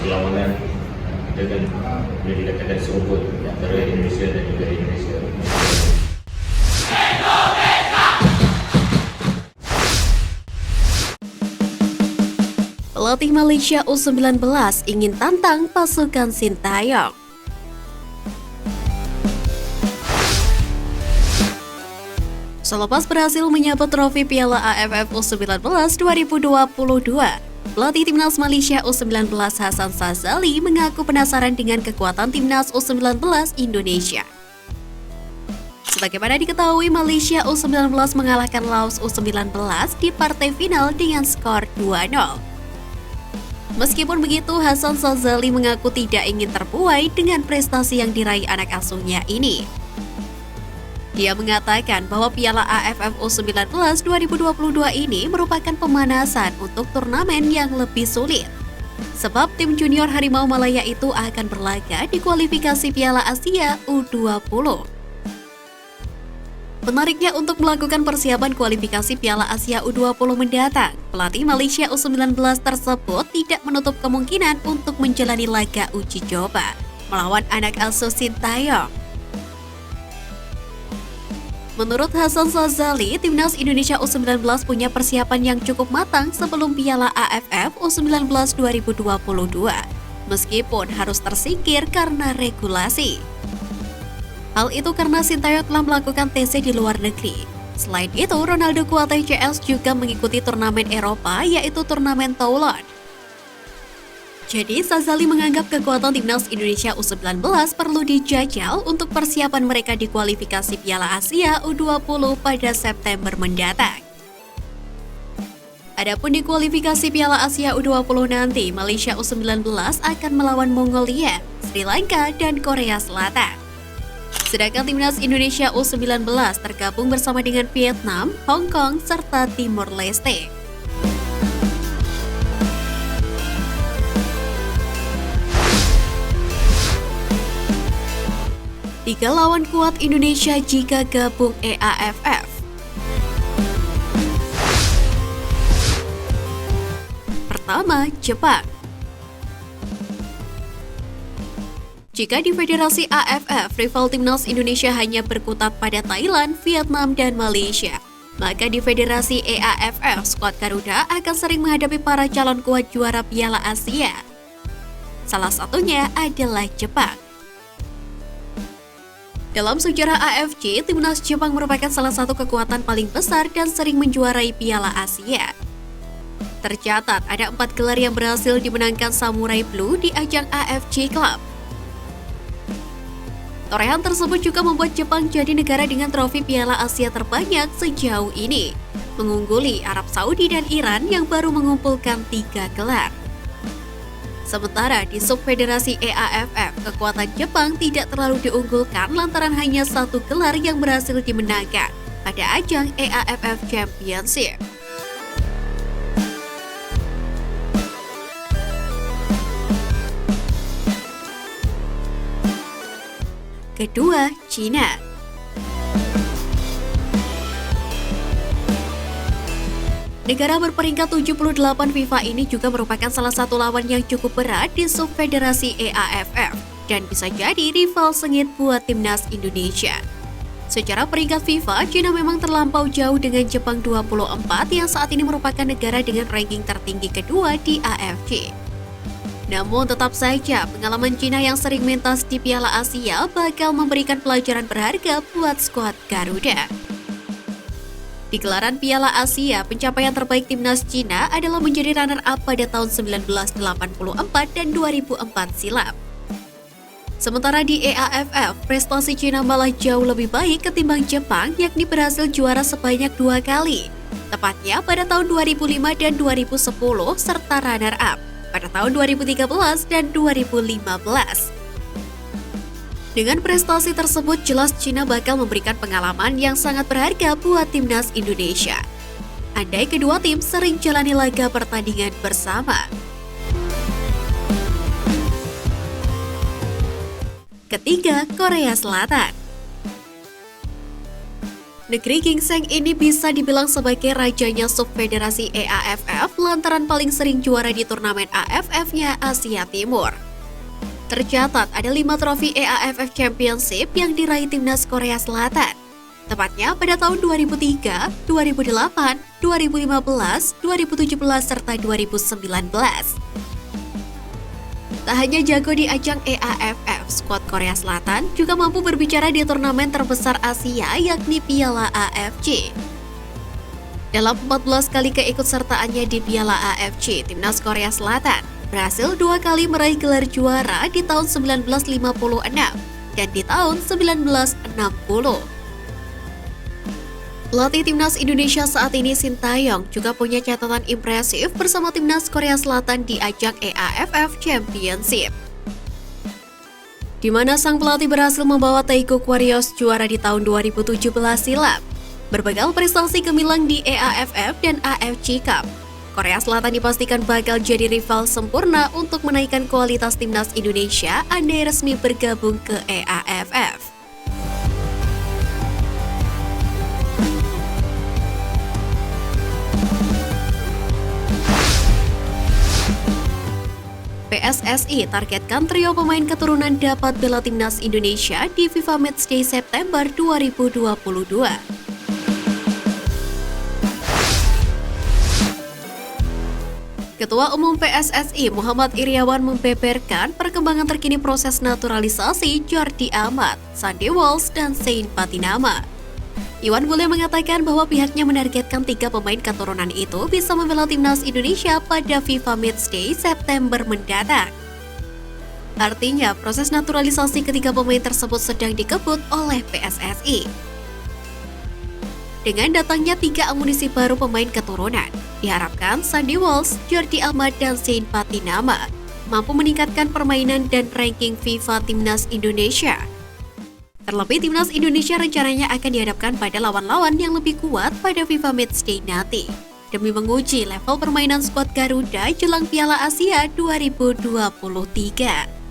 perlawanan dengan boleh dikatakan serobot antara Indonesia dan juga Indonesia. Pelatih Malaysia U19 ingin tantang pasukan Sintayong. Selepas berhasil menyabet trofi Piala AFF U19 2022, pelatih Timnas Malaysia U19 Hasan Sazali mengaku penasaran dengan kekuatan Timnas U19 Indonesia. Sebagaimana diketahui, Malaysia U19 mengalahkan Laos U19 di partai final dengan skor 2-0. Meskipun begitu, Hasan Sazali mengaku tidak ingin terbuai dengan prestasi yang diraih anak asuhnya ini. Dia mengatakan bahwa Piala AFF U19 2022 ini merupakan pemanasan untuk turnamen yang lebih sulit. Sebab tim junior Harimau Malaya itu akan berlaga di kualifikasi Piala Asia U20. Menariknya, untuk melakukan persiapan kualifikasi Piala Asia U20 mendatang, pelatih Malaysia U19 tersebut tidak menutup kemungkinan untuk menjalani laga uji coba melawan anak asuh Sintayong. Menurut Hasan Sazali, Timnas Indonesia U19 punya persiapan yang cukup matang sebelum Piala AFF U19 2022, meskipun harus tersingkir karena regulasi. Hal itu karena Sintayong telah melakukan TC di luar negeri. Selain itu, Ronaldo Kuatei CS juga mengikuti turnamen Eropa, yaitu turnamen Toulon. Jadi, Sazali menganggap kekuatan Timnas Indonesia U19 perlu dijajal untuk persiapan mereka di kualifikasi Piala Asia U20 pada September mendatang. Adapun di kualifikasi Piala Asia U20 nanti, Malaysia U19 akan melawan Mongolia, Sri Lanka, dan Korea Selatan. Sedangkan Timnas Indonesia U19 tergabung bersama dengan Vietnam, Hong Kong, serta Timor Leste. Tiga lawan kuat Indonesia jika gabung EAFF. Pertama, Jepang. Jika di Federasi AFF, rival Timnas Indonesia hanya berkutat pada Thailand, Vietnam, dan Malaysia, maka di Federasi EAFF, skuad Garuda akan sering menghadapi para calon kuat juara Piala Asia. Salah satunya adalah Jepang. Dalam sejarah AFC, Timnas Jepang merupakan salah satu kekuatan paling besar dan sering menjuarai Piala Asia. Tercatat ada 4 gelar yang berhasil dimenangkan Samurai Blue di ajang AFC Club. Torehan tersebut juga membuat Jepang jadi negara dengan trofi Piala Asia terbanyak sejauh ini, mengungguli Arab Saudi dan Iran yang baru mengumpulkan 3 gelar. Sementara di subfederasi EAFF, kekuatan Jepang tidak terlalu diunggulkan lantaran hanya 1 gelar yang berhasil dimenangkan pada ajang EAFF Championship. Kedua, Cina. Negara berperingkat 78 FIFA ini juga merupakan salah satu lawan yang cukup berat di subfederasi EAFF dan bisa jadi rival sengit buat Timnas Indonesia. Secara peringkat FIFA, Cina memang terlampau jauh dengan Jepang 24 yang saat ini merupakan negara dengan ranking tertinggi kedua di AFC. Namun tetap saja pengalaman Cina yang sering mentas di Piala Asia bakal memberikan pelajaran berharga buat skuad Garuda. Di gelaran Piala Asia, pencapaian terbaik Timnas Cina adalah menjadi runner-up pada tahun 1984 dan 2004 silam. Sementara di EAFF, prestasi Cina malah jauh lebih baik ketimbang Jepang, yakni berhasil juara sebanyak 2 kali, tepatnya pada tahun 2005 dan 2010 serta runner-up pada tahun 2013 dan 2015. Dengan prestasi tersebut, jelas Cina bakal memberikan pengalaman yang sangat berharga buat Timnas Indonesia. Andai kedua tim sering jalani laga pertandingan bersama. Ketiga, Korea Selatan. Negeri gingseng ini bisa dibilang sebagai rajanya subfederasi EAFF lantaran paling sering juara di turnamen AFF-nya Asia Timur. Tercatat ada 5 trofi EAFF Championship yang diraih timnas Korea Selatan. Tepatnya pada tahun 2003, 2008, 2015, 2017, serta 2019. Tak hanya jago di ajang EAFF, skuad Korea Selatan juga mampu berbicara di turnamen terbesar Asia yakni Piala AFC. Dalam 14 kali keikutsertaannya di Piala AFC, timnas Korea Selatan berhasil 2 kali meraih gelar juara di tahun 1956 dan di tahun 1960. Pelatih timnas Indonesia saat ini Sintayong juga punya catatan impresif bersama timnas Korea Selatan di ajang EAFF Championship, di mana sang pelatih berhasil membawa Taekwondo Warriors juara di tahun 2017 silam. Berbekal prestasi gemilang di EAFF dan AFC Cup, Korea Selatan dipastikan bakal jadi rival sempurna untuk menaikkan kualitas timnas Indonesia andai resmi bergabung ke EAFF. PSSI targetkan trio pemain keturunan dapat bela timnas Indonesia di FIFA Matchday September 2022. Ketua Umum PSSI Muhammad Iriawan membeberkan perkembangan terkini proses naturalisasi Jordi Amat, Sandy Walsh, dan Zain Patinama. Iwan Bule mengatakan bahwa pihaknya menargetkan 3 pemain keturunan itu bisa membela timnas Indonesia pada FIFA Matchday September mendatang. Artinya, proses naturalisasi ketiga pemain tersebut sedang dikebut oleh PSSI. Dengan datangnya 3 amunisi baru pemain keturunan, diharapkan Sandy Walsh, Jordi Amat, dan Zain Patinama mampu meningkatkan permainan dan ranking FIFA Timnas Indonesia. Terlebih timnas Indonesia rencananya akan dihadapkan pada lawan-lawan yang lebih kuat pada FIFA Matchday nanti, demi menguji level permainan skuad Garuda jelang Piala Asia 2023.